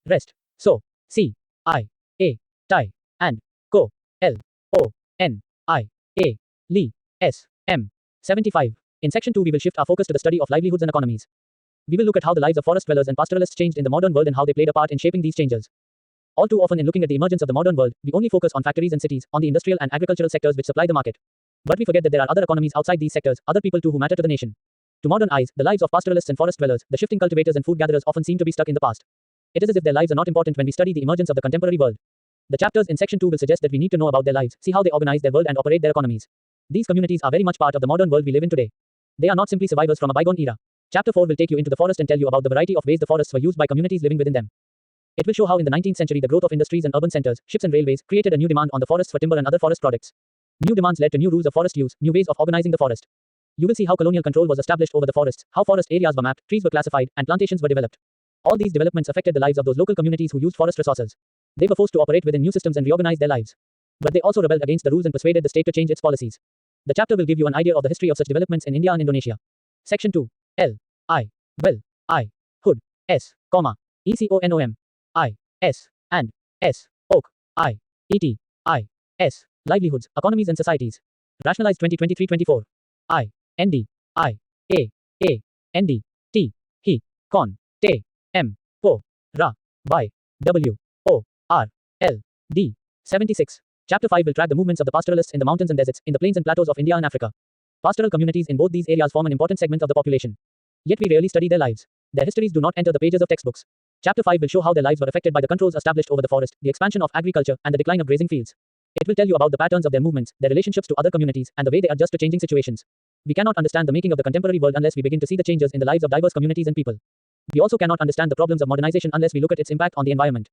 rest, so, C, I, A, tie, and, co, L, O, N, I, A, li, S, M. 75. In section 2 we will shift our focus to the study of livelihoods and economies. We will look at how the lives of forest dwellers and pastoralists changed in the modern world and how they played a part in shaping these changes. All too often in looking at the emergence of the modern world, we only focus on factories and cities, on the industrial and agricultural sectors which supply the market. But we forget that there are other economies outside these sectors, other people too who matter to the nation. To modern eyes, the lives of pastoralists and forest dwellers, the shifting cultivators and food gatherers often seem to be stuck in the past. It is as if their lives are not important when we study the emergence of the contemporary world. The chapters in section 2 will suggest that we need to know about their lives, see how they organize their world and operate their economies. These communities are very much part of the modern world we live in today. They are not simply survivors from a bygone era. Chapter 4 will take you into the forest and tell you about the variety of ways the forests were used by communities living within them. It will show how in the 19th century the growth of industries and urban centers, ships and railways, created a new demand on the forests for timber and other forest products. New demands led to new rules of forest use, new ways of organizing the forest. You will see how colonial control was established over the forests, how forest areas were mapped, trees were classified, and plantations were developed. All these developments affected the lives of those local communities who used forest resources. They were forced to operate within new systems and reorganize their lives. But they also rebelled against the rules and persuaded the state to change its policies. The chapter will give you an idea of the history of such developments in India and Indonesia. Section 2. L. I. Well. I. Hood. S. Comma. Econom. I. S. And. S. Oak. I. Et. I. S. Livelihoods, economies and societies. Rationalized 2023-24. I. ND. I. A. A. ND. T. He. Con. Te. M. Po. Ra. Y. W. O. R. L. D. 76. Chapter 5 will track the movements of the pastoralists in the mountains and deserts, in the plains and plateaus of India and Africa. Pastoral communities in both these areas form an important segment of the population. Yet we rarely study their lives. Their histories do not enter the pages of textbooks. Chapter 5 will show how their lives were affected by the controls established over the forest, the expansion of agriculture, and the decline of grazing fields. It will tell you about the patterns of their movements, their relationships to other communities, and the way they adjust to changing situations. We cannot understand the making of the contemporary world unless we begin to see the changes in the lives of diverse communities and people. We also cannot understand the problems of modernization unless we look at its impact on the environment.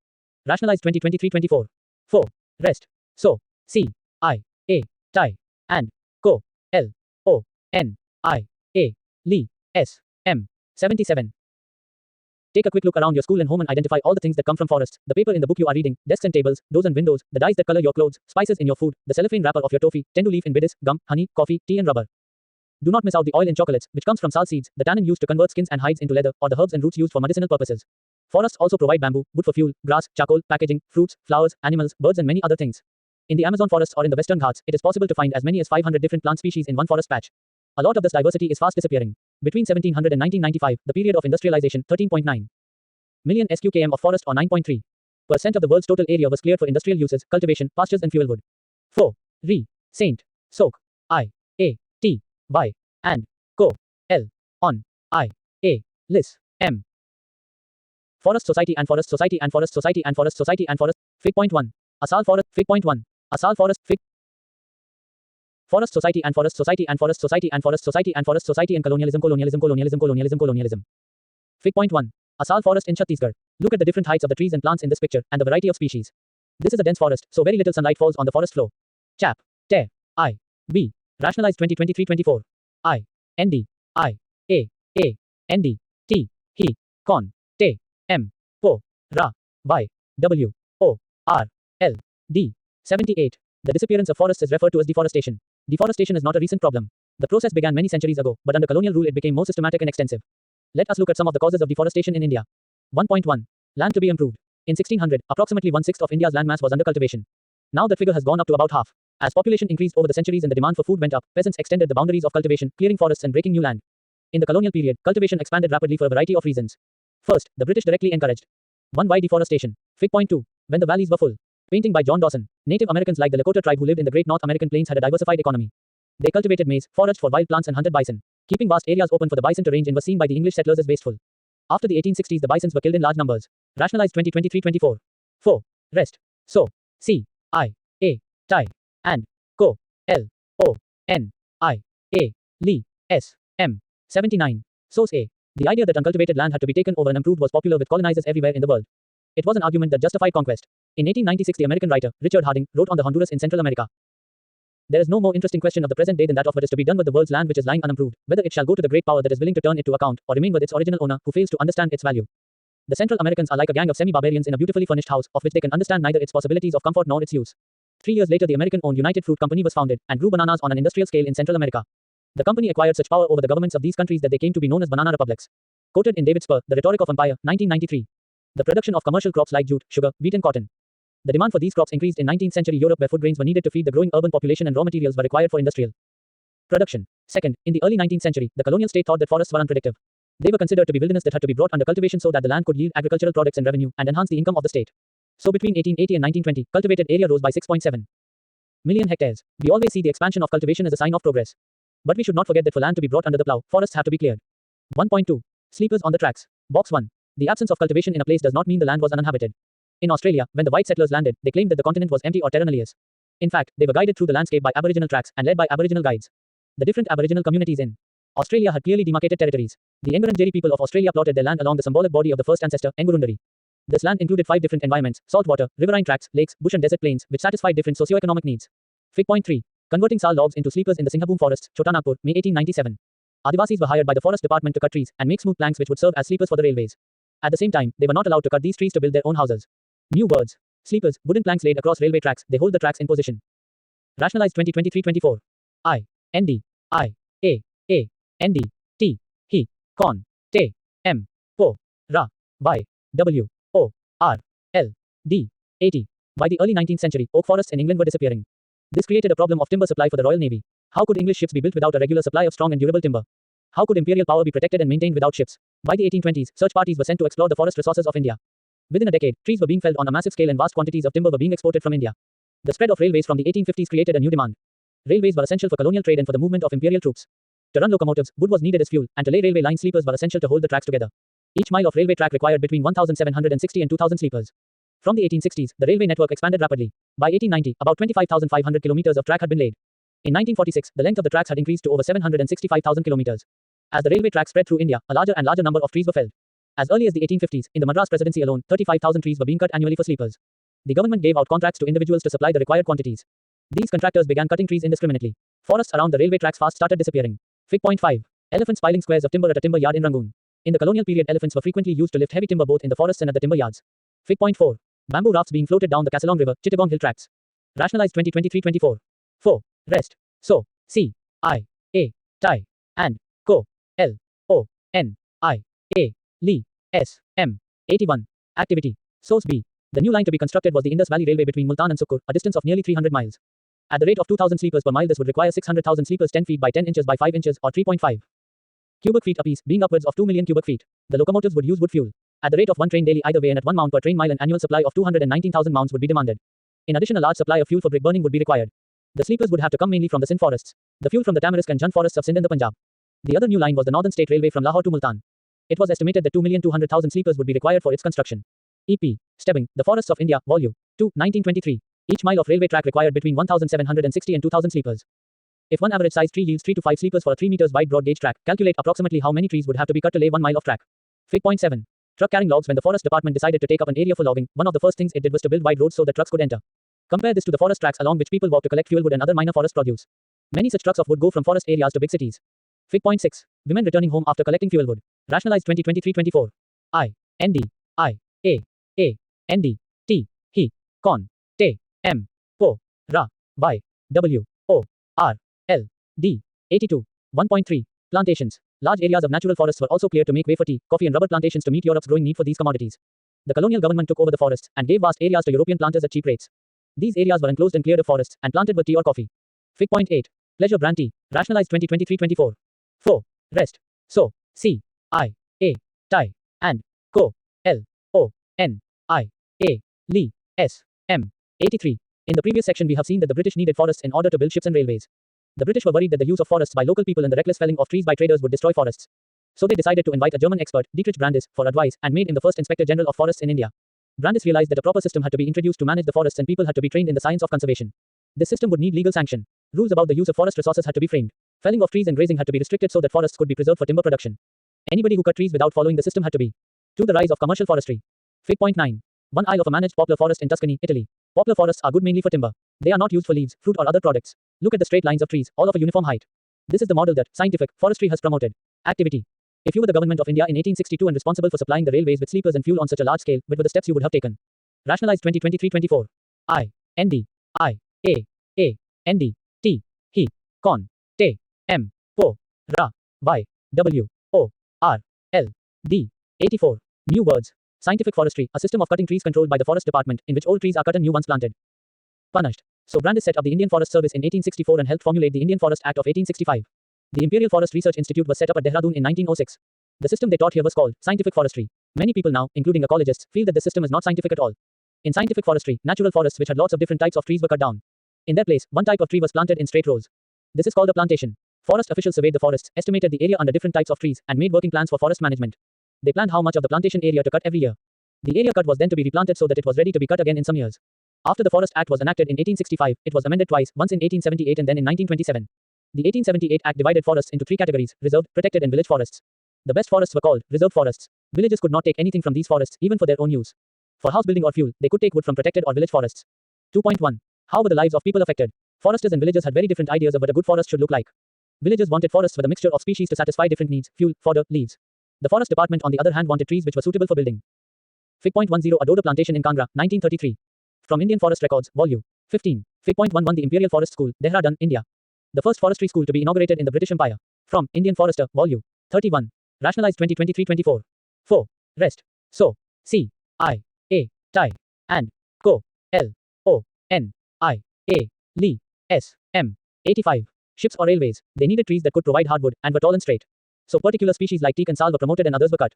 Rationalized 2023-24. 4. Rest. So. C. I. A. Tie. And. Co. L. O. N. I. A. Li. S. M. 77. Take a quick look around your school and home and identify all the things that come from forests. The paper in the book you are reading, desks and tables, doors and windows, the dyes that color your clothes, spices in your food, the cellophane wrapper of your toffee, tendu leaf in bidis, gum, honey, coffee, tea and rubber. Do not miss out the oil in chocolates, which comes from sal seeds, the tannin used to convert skins and hides into leather, or the herbs and roots used for medicinal purposes. Forests also provide bamboo, wood for fuel, grass, charcoal, packaging, fruits, flowers, animals, birds and many other things. In the Amazon forests or in the Western Ghats, it is possible to find as many as 500 different plant species in one forest patch. A lot of this diversity is fast disappearing. Between 1700 and 1995, the period of industrialization, 13.9 million sqkm of forest or 9.3% of the world's total area was cleared for industrial uses, cultivation, pastures and fuelwood. 4. Re. Saint. Soak. I. A. T. Y. And. Co. L. On. I. A. Lis. M. Forest Society and Forest Society and Forest Society and Forest Society and Forest. Fig. Point 1. Asal Forest. Fig. Point 1. Asal Forest. Fig. Forest Society and Forest Society and Forest Society and Forest Society and Forest Society and Colonialism. Fig. Point 1. Asal Forest in Chhattisgarh. Look at the different heights of the trees and plants in this picture, and the variety of species. This is a dense forest, so very little sunlight falls on the forest floor. Chap. Te. I. B. Rationalized 2023-24. I. ND. I. A. A. ND. T. He. Con. Te. M. Po. Ra. Y. W. O. R. L. D. 78. The disappearance of forests is referred to as deforestation. Deforestation is not a recent problem. The process began many centuries ago, but under colonial rule it became more systematic and extensive. Let us look at some of the causes of deforestation in India. 1.1. Land to be improved. In 1600, approximately 1/6 of India's landmass was under cultivation. Now that figure has gone up to about half. As population increased over the centuries and the demand for food went up, peasants extended the boundaries of cultivation, clearing forests and breaking new land. In the colonial period, cultivation expanded rapidly for a variety of reasons. First, the British directly encouraged 1. Why deforestation? Fig. Point 2. When the valleys were full. Painting by John Dawson. Native Americans like the Lakota tribe who lived in the Great North American Plains had a diversified economy. They cultivated maize, foraged for wild plants and hunted bison. Keeping vast areas open for the bison to range in was seen by the English settlers as wasteful. After the 1860s, the bisons were killed in large numbers. Rationalized 2023-24. 4. Rest. So. C. I. A. Tie. And. Co. L. O. N. I. A. Li. S. M. 79. Source A. The idea that uncultivated land had to be taken over and improved was popular with colonizers everywhere in the world. It was an argument that justified conquest. In 1896, the American writer, Richard Harding, wrote on the Honduras in Central America. There is no more interesting question of the present day than that of what is to be done with the world's land which is lying unimproved, whether it shall go to the great power that is willing to turn it to account, or remain with its original owner, who fails to understand its value. The Central Americans are like a gang of semi-barbarians in a beautifully furnished house, of which they can understand neither its possibilities of comfort nor its use. 3 years later, the American-owned United Fruit Company was founded, and grew bananas on an industrial scale in Central America. The company acquired such power over the governments of these countries that they came to be known as banana republics. Quoted in David Spur, The Rhetoric of Empire, 1993. The production of commercial crops like jute, sugar, wheat and cotton. The demand for these crops increased in 19th century Europe, where food grains were needed to feed the growing urban population and raw materials were required for industrial production. Second, in the early 19th century, the colonial state thought that forests were unproductive. They were considered to be wilderness that had to be brought under cultivation so that the land could yield agricultural products and revenue and enhance the income of the state. So between 1880 and 1920, cultivated area rose by 6.7 million hectares. We always see the expansion of cultivation as a sign of progress. But we should not forget that for land to be brought under the plow, forests have to be cleared. 1.2. Sleepers on the tracks. Box 1. The absence of cultivation in a place does not mean the land was uninhabited. In Australia, when the white settlers landed, they claimed that the continent was empty or terra nullius. In fact, they were guided through the landscape by Aboriginal tracks and led by Aboriginal guides. The different Aboriginal communities in Australia had clearly demarcated territories. The Ngurunjeri people of Australia plotted their land along the symbolic body of the first ancestor, Ngurunderi. This land included 5 different environments: saltwater, riverine tracts, lakes, bush and desert plains, which satisfied different socio-economic needs. Fig. 3. Converting sal logs into sleepers in the Singhabum forests, Chotanagpur, May 1897. Adivasis were hired by the forest department to cut trees and make smooth planks which would serve as sleepers for the railways. At the same time, they were not allowed to cut these trees to build their own houses. New words. Sleepers, wooden planks laid across railway tracks, they hold the tracks in position. Rationalized 2023-24. I. N-D. I. A. A. N-D. T. He. Con. Te. M. Po. Ra. Y. W. O. R. L. D. 80. By the early 19th century, oak forests in England were disappearing. This created a problem of timber supply for the Royal Navy. How could English ships be built without a regular supply of strong and durable timber? How could imperial power be protected and maintained without ships? By the 1820s, search parties were sent to explore the forest resources of India. Within a decade, trees were being felled on a massive scale and vast quantities of timber were being exported from India. The spread of railways from the 1850s created a new demand. Railways were essential for colonial trade and for the movement of imperial troops. To run locomotives, wood was needed as fuel, and to lay railway line sleepers were essential to hold the tracks together. Each mile of railway track required between 1,760 and 2,000 sleepers. From the 1860s, the railway network expanded rapidly. By 1890, about 25,500 kilometers of track had been laid. In 1946, the length of the tracks had increased to over 765,000 kilometers. As the railway tracks spread through India, a larger and larger number of trees were felled. As early as the 1850s, in the Madras Presidency alone, 35,000 trees were being cut annually for sleepers. The government gave out contracts to individuals to supply the required quantities. These contractors began cutting trees indiscriminately. Forests around the railway tracks fast started disappearing. Fig. 5. Elephants piling squares of timber at a timber yard in Rangoon. In the colonial period, elephants were frequently used to lift heavy timber both in the forests and at the timber yards. Fig. 4. Bamboo rafts being floated down the Kasalong River, Chittagong Hill tracts. Rationalized 2023-24. 4. Rest. So. C. I. A. Tie. And. Co. L. O. N. I. A. Li. S. M. 81. Activity. Source B. The new line to be constructed was the Indus Valley Railway between Multan and Sukkur, a distance of nearly 300 miles. At the rate of 2,000 sleepers per mile, this would require 600,000 sleepers 10 feet by 10 inches by 5 inches or 3.5 cubic feet apiece, being upwards of 2 million cubic feet. The locomotives would use wood fuel. At the rate of 1 train daily either way and at 1 mount per train mile, an annual supply of 219,000 mounts would be demanded. In addition, a large supply of fuel for brick burning would be required. The sleepers would have to come mainly from the Sindh forests. The fuel from the tamarisk and jhand forests of Sindh and the Punjab. The other new line was the Northern State Railway from Lahore to Multan. It was estimated that 2,200,000 sleepers would be required for its construction. E.P. Stebbing, The Forests of India, Volume 2, 1923. Each mile of railway track required between 1,760 and 2,000 sleepers. If one average size tree yields 3 to 5 sleepers for a 3 meters wide broad gauge track, calculate approximately how many trees would have to be cut to lay 1 mile of track. Fig. 7. Truck carrying logs. When the forest department decided to take up an area for logging, one of the first things it did was to build wide roads so that trucks could enter. Compare this to the forest tracks along which people walk to collect fuel wood and other minor forest produce. Many such trucks of wood go from forest areas to big cities. Fig. 6. Women returning home after collecting fuel wood. Rationalized 2023-24. I. N. D. I. A. A. N. D. T. He. Con. Te. M. Po. Ra. Y. W. O. R. L. D. 82. 1.3. Plantations. Large areas of natural forests were also cleared to make way for tea, coffee and rubber plantations to meet Europe's growing need for these commodities. The colonial government took over the forests and gave vast areas to European planters at cheap rates. These areas were enclosed and cleared of forests and planted with tea or coffee. Fig. 8. Pleasure brand tea. Rationalized 2023-24. 4. Rest. So. C. I. A. Tie. And. Co. L. O. N. I. A. Li. S. M. 83. In the previous section we have seen that the British needed forests in order to build ships and railways. The British were worried that the use of forests by local people and the reckless felling of trees by traders would destroy forests. So they decided to invite a German expert, Dietrich Brandis, for advice and made him the first Inspector General of Forests in India. Brandis realized that a proper system had to be introduced to manage the forests and people had to be trained in the science of conservation. This system would need legal sanction. Rules about the use of forest resources had to be framed. Felling of trees and grazing had to be restricted so that forests could be preserved for timber production. Anybody who cut trees without following the system had to be. To the rise of commercial forestry. Fig. 9. One isle of a managed poplar forest in Tuscany, Italy. Poplar forests are good mainly for timber. They are not used for leaves, fruit or other products. Look at the straight lines of trees, all of a uniform height. This is the model that scientific forestry has promoted. Activity. If you were the government of India in 1862 and responsible for supplying the railways with sleepers and fuel on such a large scale, what were the steps you would have taken? Rationalized 2023-24. I. N. D. I. A. A. N. D. T. He. Con. Te. M. Po. Ra. Y. W. O. R. L. D. 84. New words. Scientific forestry, a system of cutting trees controlled by the Forest Department, in which old trees are cut and new ones planted. Punished. So Brandis set up the Indian Forest Service in 1864 and helped formulate the Indian Forest Act of 1865. The Imperial Forest Research Institute was set up at Dehradun in 1906. The system they taught here was called scientific forestry. Many people now, including ecologists, feel that the system is not scientific at all. In scientific forestry, natural forests which had lots of different types of trees were cut down. In their place, one type of tree was planted in straight rows. This is called a plantation. Forest officials surveyed the forests, estimated the area under different types of trees, and made working plans for forest management. They planned how much of the plantation area to cut every year. The area cut was then to be replanted so that it was ready to be cut again in some years. After the Forest Act was enacted in 1865, it was amended twice, once in 1878 and then in 1927. The 1878 Act divided forests into three categories: reserved, protected and village forests. The best forests were called reserved forests. Villages could not take anything from these forests, even for their own use. For house building or fuel, they could take wood from protected or village forests. 2.1. How were the lives of people affected? Foresters and villagers had very different ideas of what a good forest should look like. Villagers wanted forests with a mixture of species to satisfy different needs: fuel, fodder, leaves. The Forest Department, on the other hand, wanted trees which were suitable for building. Fig.10 Adoda Plantation in Kangra, 1933. From Indian Forest Records, Volume 15. Fig.11 The Imperial Forest School, Dehradun, India. The first forestry school to be inaugurated in the British Empire. From Indian Forester, Volume 31. Rationalized 2023-24. 4. Rest. So. C. I. A. Tie. And. Co. L. O. N. I. A. Lee. S. M. 85. Ships or railways. They needed trees that could provide hardwood, and were tall and straight. So particular species like teak and sal were promoted and others were cut.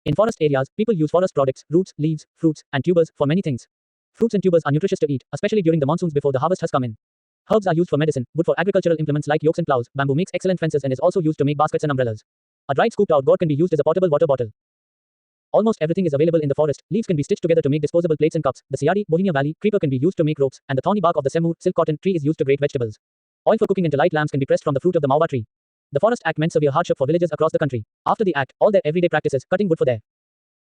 In forest areas, people use forest products, roots, leaves, fruits, and tubers, for many things. Fruits and tubers are nutritious to eat, especially during the monsoons before the harvest has come in. Herbs are used for medicine, wood for agricultural implements like yokes and plows, bamboo makes excellent fences and is also used to make baskets and umbrellas. A dried scooped out gourd can be used as a portable water bottle. Almost everything is available in the forest. Leaves can be stitched together to make disposable plates and cups. The Siari, Bohemia Valley, creeper can be used to make ropes, and the thorny bark of the semu, silk cotton tree is used to grate vegetables. Oil for cooking and to light lamps can be pressed from the fruit of the mawa tree. The Forest Act meant severe hardship for villages across the country. After the act, all their everyday practices, cutting wood for their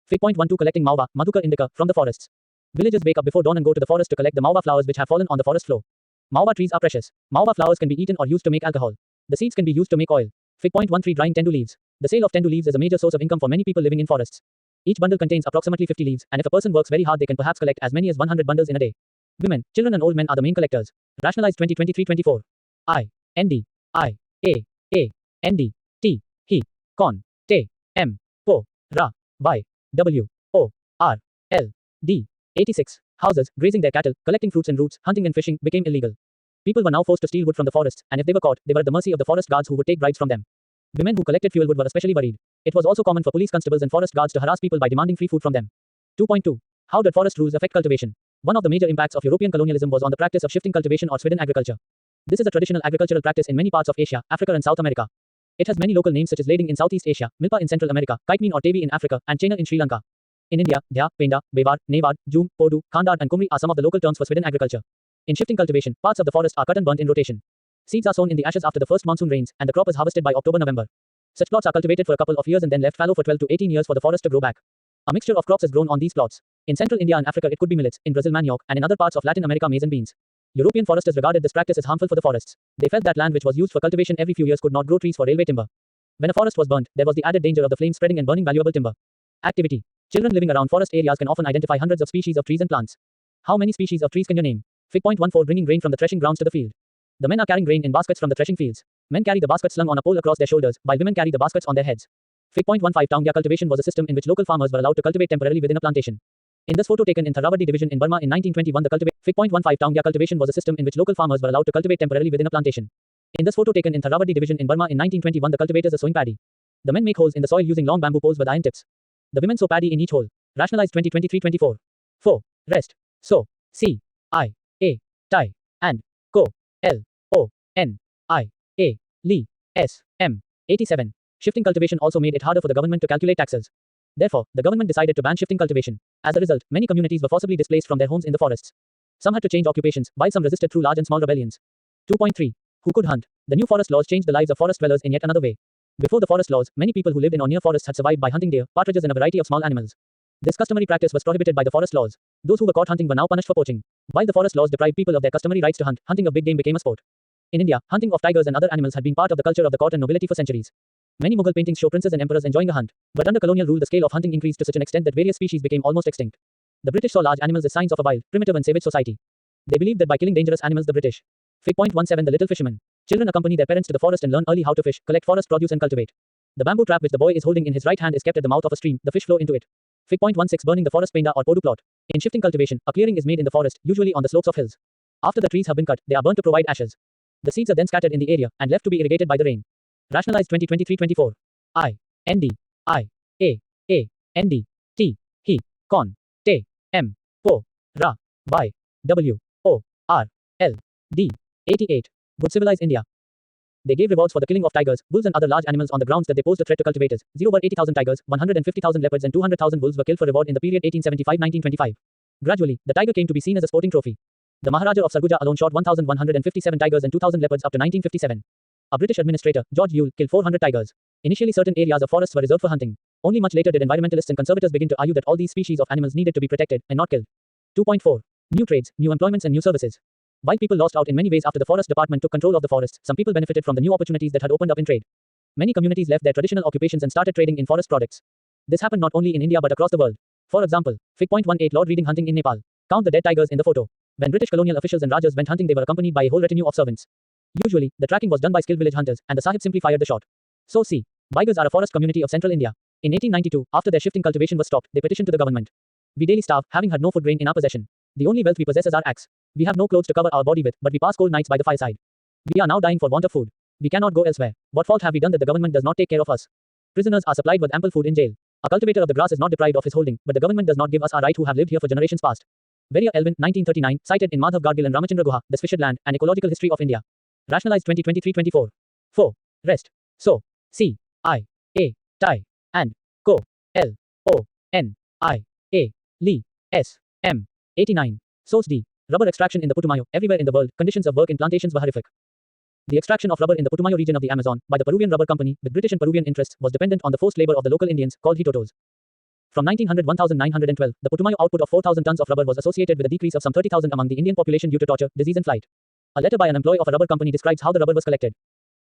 Fig.12 Collecting mawa, Madhuka indica, from the forests. Villagers wake up before dawn and go to the forest to collect the mawa flowers which have fallen on the forest floor. Mawa trees are precious. Mawa flowers can be eaten or used to make alcohol. The seeds can be used to make oil. Fig.13 Drying tendu leaves. The sale of tendu leaves is a major source of income for many people living in forests. Each bundle contains approximately 50 leaves, and if a person works very hard they can perhaps collect as many as 100 bundles in a day. Women, children and old men are the main collectors. Rationalized 2023-24. I. N. D. I. A. A. N. D. T. He. Con. Te. M. Po. Ra. Y. W. O. R. L. D. 86. Houses, grazing their cattle, collecting fruits and roots, hunting and fishing, became illegal. People were now forced to steal wood from the forests, and if they were caught, they were at the mercy of the forest guards who would take bribes from them. Women who collected fuel wood were especially worried. It was also common for police constables and forest guards to harass people by demanding free food from them. 2.2. How did forest rules affect cultivation? One of the major impacts of European colonialism was on the practice of shifting cultivation or swidden agriculture. This is a traditional agricultural practice in many parts of Asia, Africa and South America. It has many local names such as lading in Southeast Asia, milpa in Central America, kaitmeen or tebi in Africa, and chena in Sri Lanka. In India, dhya, penda, bewar, nevad, joom, podu, khandad and kumri are some of the local terms for swidden agriculture. In shifting cultivation, parts of the forest are cut and burnt in rotation. Seeds are sown in the ashes after the first monsoon rains, and the crop is harvested by October-November. Such plots are cultivated for a couple of years and then left fallow for 12 to 18 years for the forest to grow back. A mixture of crops is grown on these plots. In Central India and Africa it could be millets, in Brazil manioc, and in other parts of Latin America maize and beans. European foresters regarded this practice as harmful for the forests. They felt that land which was used for cultivation every few years could not grow trees for railway timber. When a forest was burnt, there was the added danger of the flame spreading and burning valuable timber. Activity. Children living around forest areas can often identify hundreds of species of trees and plants. How many species of trees can you name? Fig.14 Bringing grain from the threshing grounds to the field. The men are carrying grain in baskets from the threshing fields. Men carry the baskets slung on a pole across their shoulders, while women carry the baskets on their heads. Fig.15 Taungya cultivation was a system in which local farmers were allowed to cultivate temporarily within a plantation. In this photo taken in Tharavadi division in Burma in 1921 the Fig.15 Taungya cultivation was a system in which local farmers were allowed to cultivate temporarily within a plantation. In this photo taken in Tharavadi division in Burma in 1921 the cultivators are sowing paddy. The men make holes in the soil using long bamboo poles with iron tips. The women sow paddy in each hole. Rationalized 2023-24. 4. Rest. So. C. I. A. Tie. And. Co. L. O. N. I. A. Lee. S. M. 87. Shifting cultivation also made it harder for the government to calculate taxes. Therefore, the government decided to ban shifting cultivation. As a result, many communities were forcibly displaced from their homes in the forests. Some had to change occupations, while some resisted through large and small rebellions. 2.3. Who could hunt? The new forest laws changed the lives of forest dwellers in yet another way. Before the forest laws, many people who lived in or near forests had survived by hunting deer, partridges and a variety of small animals. This customary practice was prohibited by the forest laws. Those who were caught hunting were now punished for poaching. While the forest laws deprived people of their customary rights to hunt, hunting of big game became a sport. In India, hunting of tigers and other animals had been part of the culture of the court and nobility for centuries. Many Mughal paintings show princes and emperors enjoying a hunt. But under colonial rule the scale of hunting increased to such an extent that various species became almost extinct. The British saw large animals as signs of a wild, primitive and savage society. They believed that by killing dangerous animals the British. Fig.17 The Little Fisherman. Children accompany their parents to the forest and learn early how to fish, collect forest produce and cultivate. The bamboo trap which the boy is holding in his right hand is kept at the mouth of a stream, the fish flow into it. Fig. 16 Burning the forest painda or podu plot. In shifting cultivation, a clearing is made in the forest, usually on the slopes of hills. After the trees have been cut, they are burnt to provide ashes. The seeds are then scattered in the area and left to be irrigated by the rain. Rationalize 2023-24. I. N. D. I. A. A. N. D. T. He. Con. Te. M. Po. Ra. Y. W. O. R. L. D. 88. Would civilize India. They gave rewards for the killing of tigers, wolves and other large animals on the grounds that they posed a threat to cultivators. 80,000 tigers, 150,000 leopards and 200,000 wolves were killed for reward in the period 1875-1925. Gradually, the tiger came to be seen as a sporting trophy. The Maharaja of Sarguja alone shot 1,157 tigers and 2,000 leopards up to 1957. A British administrator, George Yule, killed 400 tigers. Initially certain areas of forests were reserved for hunting. Only much later did environmentalists and conservators begin to argue that all these species of animals needed to be protected and not killed. 2.4. New trades, new employments and new services. While people lost out in many ways after the forest department took control of the forests, some people benefited from the new opportunities that had opened up in trade. Many communities left their traditional occupations and started trading in forest products. This happened not only in India but across the world. For example, Fig. 18 Lord reading hunting in Nepal. Count the dead tigers in the photo. When British colonial officials and Rajas went hunting, they were accompanied by a whole retinue of servants. Usually, the tracking was done by skilled village hunters, and the Sahib simply fired the shot. So see, Baigas are a forest community of central India. In 1892, after their shifting cultivation was stopped, they petitioned to the government. We daily starve, having had no food grain in our possession. The only wealth we possess is our axe. We have no clothes to cover our body with, but we pass cold nights by the fireside. We are now dying for want of food. We cannot go elsewhere. What fault have we done that the government does not take care of us? Prisoners are supplied with ample food in jail. A cultivator of the grass is not deprived of his holding, but the government does not give us our right who have lived here for generations past. Verrier Elvin, 1939, cited in Madhav Gadgil and Ramachandra Guha, The Swished Land, An Ecological History of India. Rationalized 2023-24. 4. Rest. So. C. I. A. Tie. And. Co. L. O. N. I. A. Li. S. M. 89. Source D. Rubber extraction in the Putumayo. Everywhere in the world, conditions of work in plantations were horrific. The extraction of rubber in the Putumayo region of the Amazon, by the Peruvian Rubber Company, with British and Peruvian interests, was dependent on the forced labor of the local Indians, called hitotos. From 1900-1912, the Putumayo output of 4,000 tons of rubber was associated with a decrease of some 30,000 among the Indian population due to torture, disease and flight. A letter by an employee of a rubber company describes how the rubber was collected.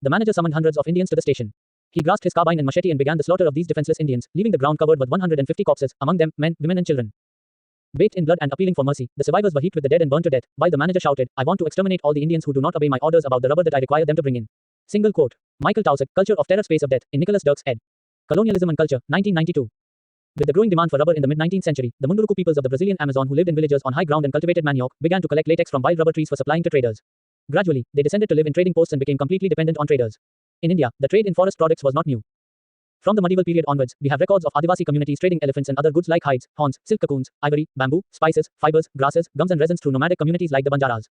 The manager summoned hundreds of Indians to the station. He grasped his carbine and machete and began the slaughter of these defenseless Indians, leaving the ground covered with 150 corpses, among them men, women and children. Bathed in blood and appealing for mercy, the survivors were heaped with the dead and burned to death, while the manager shouted, "I want to exterminate all the Indians who do not obey my orders about the rubber that I require them to bring in." Single quote. Michael Taussig, Culture of Terror Space of Death, in Nicholas Dirks ed. Colonialism and Culture, 1992. With the growing demand for rubber in the mid-19th century, the Munduruku peoples of the Brazilian Amazon who lived in villages on high ground and cultivated manioc, began to collect latex from wild rubber trees for supplying to traders. Gradually, they descended to live in trading posts and became completely dependent on traders. In India, the trade in forest products was not new. From the medieval period onwards, we have records of Adivasi communities trading elephants and other goods like hides, horns, silk cocoons, ivory, bamboo, spices, fibers, grasses, gums and resins through nomadic communities like the Banjaras.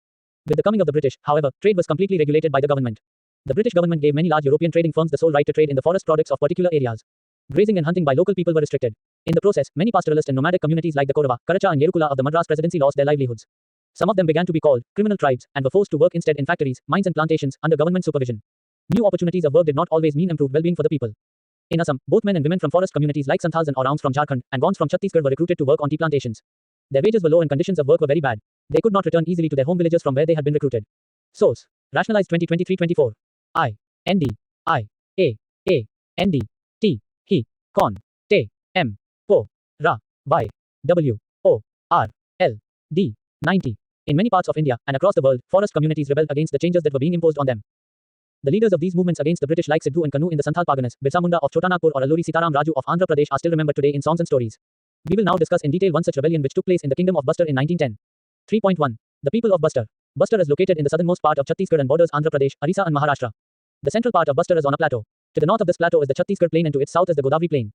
With the coming of the British, however, trade was completely regulated by the government. The British government gave many large European trading firms the sole right to trade in the forest products of particular areas. Grazing and hunting by local people were restricted. In the process, many pastoralist and nomadic communities like the Korava, Karacha and Yerukula of the Madras Presidency lost their livelihoods. Some of them began to be called criminal tribes and were forced to work instead in factories, mines and plantations under government supervision. New opportunities of work did not always mean improved well-being for the people. In Assam, both men and women from forest communities like Santals and Oraons from Jharkhand and Gonds from Chhattisgarh were recruited to work on tea plantations. Their wages were low and conditions of work were very bad. They could not return easily to their home villages from where they had been recruited. Source. Rationalized 2023-24. I. N. D. I. A. N. D. T. He. Con. Te. M. Po. Ra. Y. W. O. R. L. D. 90. In many parts of India and across the world, forest communities rebelled against the changes that were being imposed on them. The leaders of these movements against the British like Sidhu and Kanu in the Santhal Parganas, Birsa Munda of Chotanagpur or Alluri Sitaram Raju of Andhra Pradesh are still remembered today in songs and stories. We will now discuss in detail one such rebellion which took place in the kingdom of Bastar in 1910. 3.1. The people of Bastar. Bastar is located in the southernmost part of Chhattisgarh and borders Andhra Pradesh, Orissa and Maharashtra. The central part of Bastar is on a plateau. To the north of this plateau is the Chhattisgarh plain and to its south is the Godavari plain.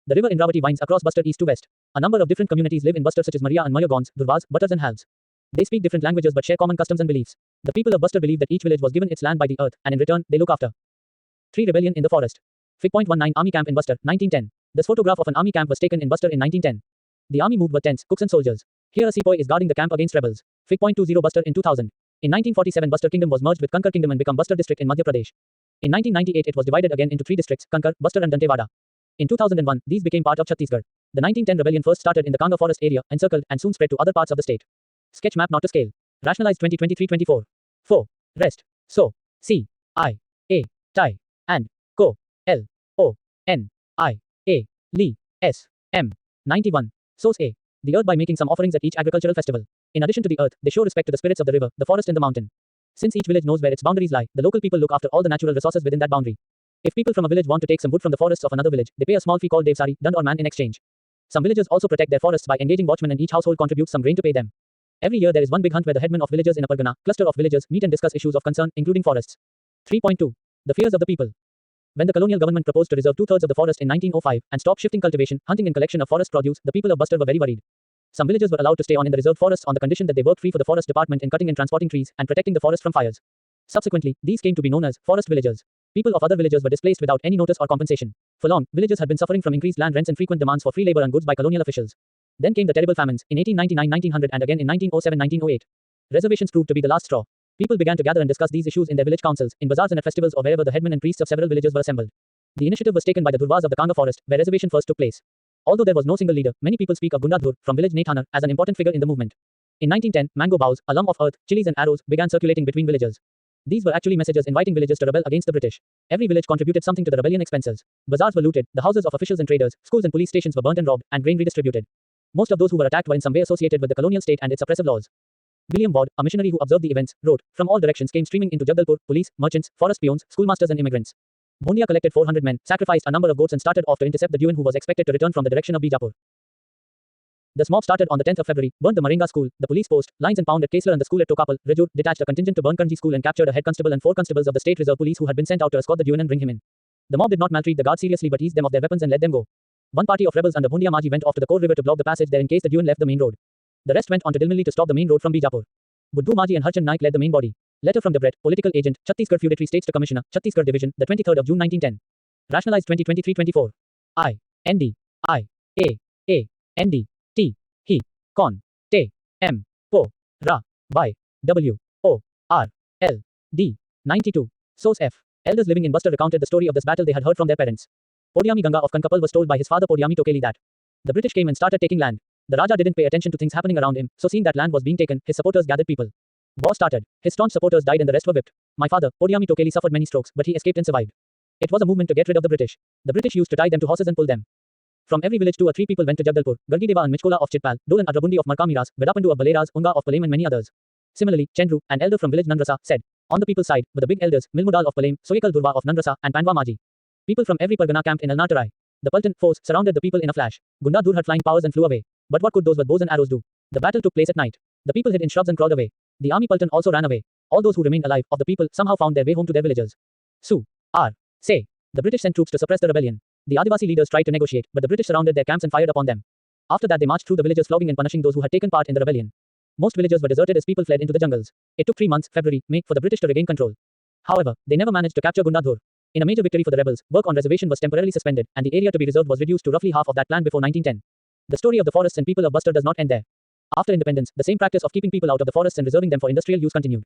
The river Indravati winds across Bastar east to west. A number of different communities live in Bastar such as Maria and Maya Gonds, Durvas, Butters and Halves. They speak different languages but share common customs and beliefs. The people of Bastar believe that each village was given its land by the earth, and in return, they look after. 3. Rebellion in the forest. Fig. 19 Army camp in Bastar, 1910. This photograph of an army camp was taken in Bastar in 1910. The army moved with tents, cooks and soldiers. Here a sepoy is guarding the camp against rebels. Fig. 20 Bastar in 2000. In 1947 Bastar kingdom was merged with Kankar kingdom and become Bastar district in Madhya Pradesh. In 1998 it was divided again into 3 districts, Kankar, Bastar and Dantewada. In 2001, these became part of Chhattisgarh. The 1910 rebellion first started in the Kanga forest area, encircled, and soon spread to other parts of the state. Sketch map not to scale. Rationalized 2023-24. 4. Rest. So. C. I. A. Tie. And. Co. L. O. N. I. A. Li. S. M. 91. Source A. The earth by making some offerings at each agricultural festival. In addition to the earth, they show respect to the spirits of the river, the forest and the mountain. Since each village knows where its boundaries lie, the local people look after all the natural resources within that boundary. If people from a village want to take some wood from the forests of another village, they pay a small fee called devsari, dund or man in exchange. Some villagers also protect their forests by engaging watchmen, and each household contributes some grain to pay them. Every year there is one big hunt where the headmen of villages in a pargana, cluster of villages, meet and discuss issues of concern, including forests. 3.2. The fears of the people. When the colonial government proposed to reserve 2/3 of the forest in 1905 and stop shifting cultivation, hunting and collection of forest produce, the people of Bastar were very worried. Some villagers were allowed to stay on in the reserved forests on the condition that they worked free for the forest department in cutting and transporting trees and protecting the forest from fires. Subsequently, these came to be known as forest villagers. People of other villages were displaced without any notice or compensation. For long, villages had been suffering from increased land rents and frequent demands for free labor and goods by colonial officials. Then came the terrible famines in 1899-1900 and again in 1907-1908. Reservations proved to be the last straw. People began to gather and discuss these issues in their village councils, in bazaars and at festivals, or wherever the headmen and priests of several villages were assembled. The initiative was taken by the Durvas of the Kanga forest, where reservation first took place. Although there was no single leader, many people speak of Gundadhur, from village Naithanar, as an important figure in the movement. In 1910, mango boughs, a lump of earth, chilies and arrows, began circulating between villages. These were actually messages inviting villagers to rebel against the British. Every village contributed something to the rebellion expenses. Bazaars were looted, the houses of officials and traders, schools and police stations were burnt and robbed, and grain redistributed. Most of those who were attacked were in some way associated with the colonial state and its oppressive laws. William Ward, a missionary who observed the events, wrote, "From all directions came streaming into Jagdalpur, police, merchants, forest peons, schoolmasters and immigrants. Bhondia collected 400 men, sacrificed a number of goats and started off to intercept the Duin who was expected to return from the direction of Bijapur. The mob started on the 10th of February, burned the Marenga school, the police post, lines and pounded Kesler and the school at Tokapal, Rajur, detached a contingent to burn Kanji school and captured a head constable and 4 constables of the state reserve police who had been sent out to escort the Duin and bring him in. The mob did not maltreat the guards seriously but eased them of their weapons and let them go. One party of rebels under Bhondia Maji went off to the Kor river to block the passage there in case the Duin left the main road. The rest went on to Dilmilli to stop the main road from Bijapur. Buddu Maji and Harchand Naik led the main body. Letter from Debret, political agent, Chhattisgarh Feudatory States to Commissioner, Chhattisgarh Division, the 23rd of June 1910. Rationalized 2023-24. I. N. D. I. A. N. D. T. He. Con. Te. M. Po. Ra. Y. W. O. R. L. D. 92. Source F. Elders living in Bastar recounted the story of this battle they had heard from their parents. Podyami Ganga of Kankapal was told by his father Podyami Tokeli that the British came and started taking land. The Raja didn't pay attention to things happening around him, so seeing that land was being taken, his supporters gathered people. War started. His staunch supporters died and the rest were whipped. My father, Podyami Tokeli, suffered many strokes, but he escaped and survived. It was a movement to get rid of the British. The British used to tie them to horses and pull them. From every village 2 or 3 people went to Jagdalpur, Gargideva and Michkola of Chitpal, Dol and Adrabundi of Markamiras, Vedapandu of Baleras, Unga of Palem and many others. Similarly, Chendru, an elder from village Nandrasa, said, on the people's side, were the big elders, Milmudal of Palem, Soyekal Durva of Nandrasa, and Pandwa Maji. People from every pargana camped in Alnatarai. The Paltan force surrounded the people in a flash. Gundadhur had flying powers and flew away. But what could those with bows and arrows do? The battle took place at night. The people hid in shrubs and crawled away. The army Paltan also ran away. All those who remained alive, of the people, somehow found their way home to their villages. Su. R. Say. The British sent troops to suppress the rebellion. The Adivasi leaders tried to negotiate, but the British surrounded their camps and fired upon them. After that they marched through the villages flogging and punishing those who had taken part in the rebellion. Most villages were deserted as people fled into the jungles. It took 3 months, February, May, for the British to regain control. However, they never managed to capture Gundadhur. In a major victory for the rebels, work on reservation was temporarily suspended, and the area to be reserved was reduced to roughly half of that planned before 1910. The story of the forests and people of Bastar does not end there. After independence, the same practice of keeping people out of the forests and reserving them for industrial use continued.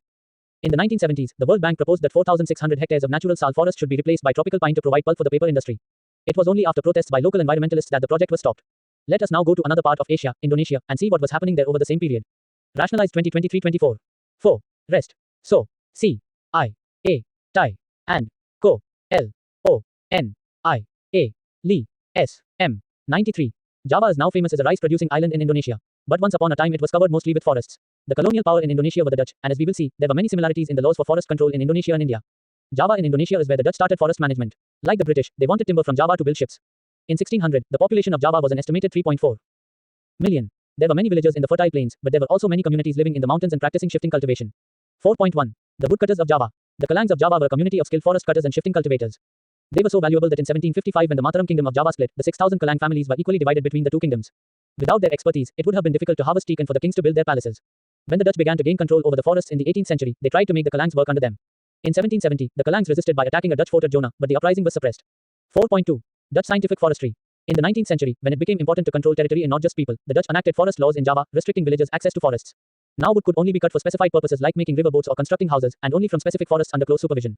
In the 1970s, the World Bank proposed that 4,600 hectares of natural sal forest should be replaced by tropical pine to provide pulp for the paper industry. It was only after protests by local environmentalists that the project was stopped. Let us now go to another part of Asia, Indonesia, and see what was happening there over the same period. Rationalized 2023-24. 4. Rest. So. C. I. A. Tai. And. Co. L. O. N. I. A. Li. S. M. 93. Java is now famous as a rice-producing island in Indonesia. But once upon a time it was covered mostly with forests. The colonial power in Indonesia were the Dutch, and as we will see, there were many similarities in the laws for forest control in Indonesia and India. Java in Indonesia is where the Dutch started forest management. Like the British, they wanted timber from Java to build ships. In 1600, the population of Java was an estimated 3.4 million. There were many villages in the fertile plains, but there were also many communities living in the mountains and practicing shifting cultivation. 4.1. The woodcutters of Java. The Kalangs of Java were a community of skilled forest cutters and shifting cultivators. They were so valuable that in 1755 when the Mataram kingdom of Java split, the 6,000 Kalang families were equally divided between the two kingdoms. Without their expertise, it would have been difficult to harvest teak and for the kings to build their palaces. When the Dutch began to gain control over the forests in the 18th century, they tried to make the Kalangs work under them. In 1770, the Kalangs resisted by attacking a Dutch fort at Jona, but the uprising was suppressed. 4.2. Dutch scientific forestry. In the 19th century, when it became important to control territory and not just people, the Dutch enacted forest laws in Java, restricting villagers' access to forests. Now wood could only be cut for specified purposes like making river boats or constructing houses, and only from specific forests under close supervision.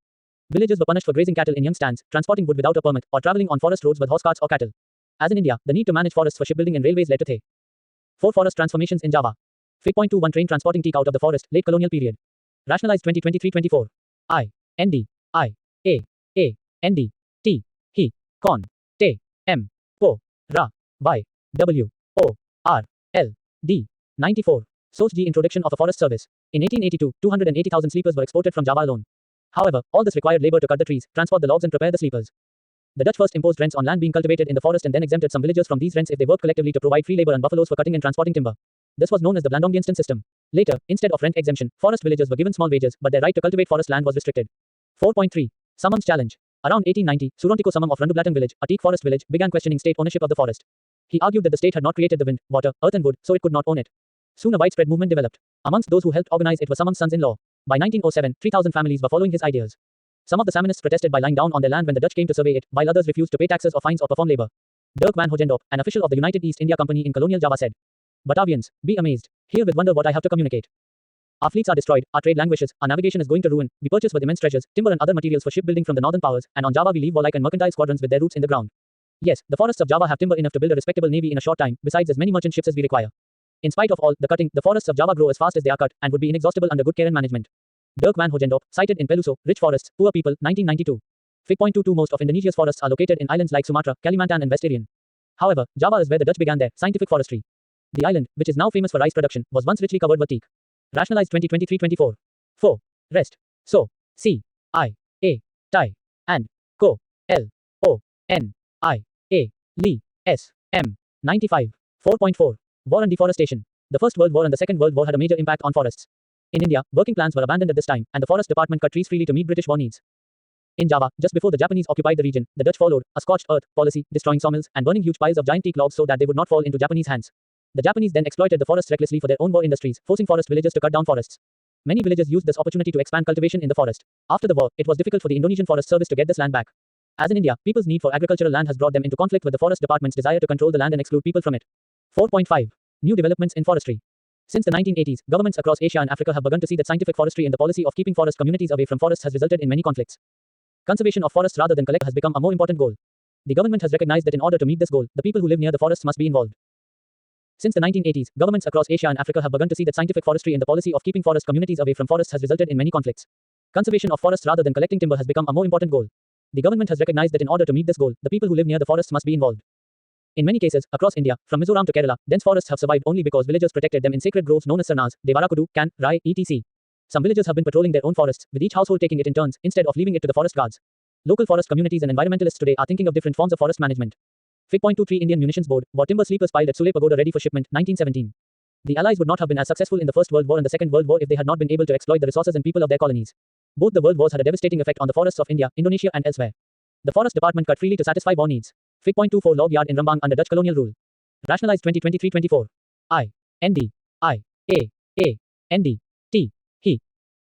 Villagers were punished for grazing cattle in young stands, transporting wood without a permit, or traveling on forest roads with horse carts or cattle. As in India, the need to manage forests for shipbuilding and railways led to 4 forest transformations in Java. Fig.21 train transporting teak out of the forest, late colonial period. Rationalized 2023-24. I. N. D. I. A. N. D. T. He. Con. Te. M. Po. Ra. Y. W. O. R. L. D. 94. Source G. Introduction of a forest service. In 1882, 280,000 sleepers were exported from Java alone. However, all this required labor to cut the trees, transport the logs and prepare the sleepers. The Dutch first imposed rents on land being cultivated in the forest and then exempted some villagers from these rents if they worked collectively to provide free labor and buffaloes for cutting and transporting timber. This was known as the Blandongianston system. Later, instead of rent exemption, forest villagers were given small wages, but their right to cultivate forest land was restricted. 4.3. Summum's challenge. Around 1890, Surontiko Summum of Rundublatten village, a teak forest village, began questioning state ownership of the forest. He argued that the state had not created the wind, water, earth and wood, so it could not own it. Soon a widespread movement developed. Amongst those who helped organize it were Summum's sons-in-law. By 1907, 3,000 families were following his ideas. Some of the Sammonists protested by lying down on their land when the Dutch came to survey it, while others refused to pay taxes or fines or perform labor. Dirk van Hogendorp, an official of the United East India Company in colonial Java said, "Batavians, be amazed. Hear with wonder what I have to communicate. Our fleets are destroyed, our trade languishes, our navigation is going to ruin, we purchase with immense treasures, timber and other materials for shipbuilding from the northern powers, and on Java we leave warlike and mercantile squadrons with their roots in the ground. Yes, the forests of Java have timber enough to build a respectable navy in a short time, besides as many merchant ships as we require. In spite of all the cutting, the forests of Java grow as fast as they are cut, and would be inexhaustible under good care and management." Dirk van Hogendorp, cited in Peluso, Rich Forests, Poor People, 1992. Fig. 22. Most of Indonesia's forests are located in islands like Sumatra, Kalimantan and West Irian. However, Java is where the Dutch began their scientific forestry. The island, which is now famous for rice production, was once richly covered with teak. Rationalized 2023-24. 4. Rest. So. C. I. A. Tai. And. Co. L. O. N. I. A. Li. S. M. 95. 4.4. War and deforestation. The First World War and the Second World War had a major impact on forests. In India, working plans were abandoned at this time, and the Forest Department cut trees freely to meet British war needs. In Java, just before the Japanese occupied the region, the Dutch followed a scorched earth policy, destroying sawmills and burning huge piles of giant teak logs so that they would not fall into Japanese hands. The Japanese then exploited the forests recklessly for their own war industries, forcing forest villagers to cut down forests. Many villagers used this opportunity to expand cultivation in the forest. After the war, it was difficult for the Indonesian Forest Service to get this land back. As in India, people's need for agricultural land has brought them into conflict with the Forest Department's desire to control the land and exclude people from it. 4.5. New developments in forestry. Since the 1980s, governments across Asia and Africa have begun to see that scientific forestry and the policy of keeping forest communities away from forests has resulted in many conflicts. Conservation of forests rather than collect has become a more important goal. The government has recognized that in order to meet this goal, the people who live near the forests must be involved. Since the 1980s, governments across Asia and Africa have begun to see that scientific forestry and the policy of keeping forest communities away from forests has resulted in many conflicts. Conservation of forests rather than collecting timber has become a more important goal. The government has recognized that in order to meet this goal, the people who live near the forests must be involved. In many cases, across India, from Mizoram to Kerala, dense forests have survived only because villagers protected them in sacred groves known as sarnas, Devarakudu, Kan, Rai, etc. Some villagers have been patrolling their own forests, with each household taking it in turns, instead of leaving it to the forest guards. Local forest communities and environmentalists today are thinking of different forms of forest management. Fig. 23. Indian Munitions Board, war timber sleepers piled at Sule Pagoda ready for shipment, 1917. The Allies would not have been as successful in the First World War and the Second World War if they had not been able to exploit the resources and people of their colonies. Both the world wars had a devastating effect on the forests of India, Indonesia and elsewhere. The Forest Department cut freely to satisfy war needs. Fig. 24. Log yard in Rembang under Dutch colonial rule. Rationalized 2023-24. I. N. D. I. A. A. N. D.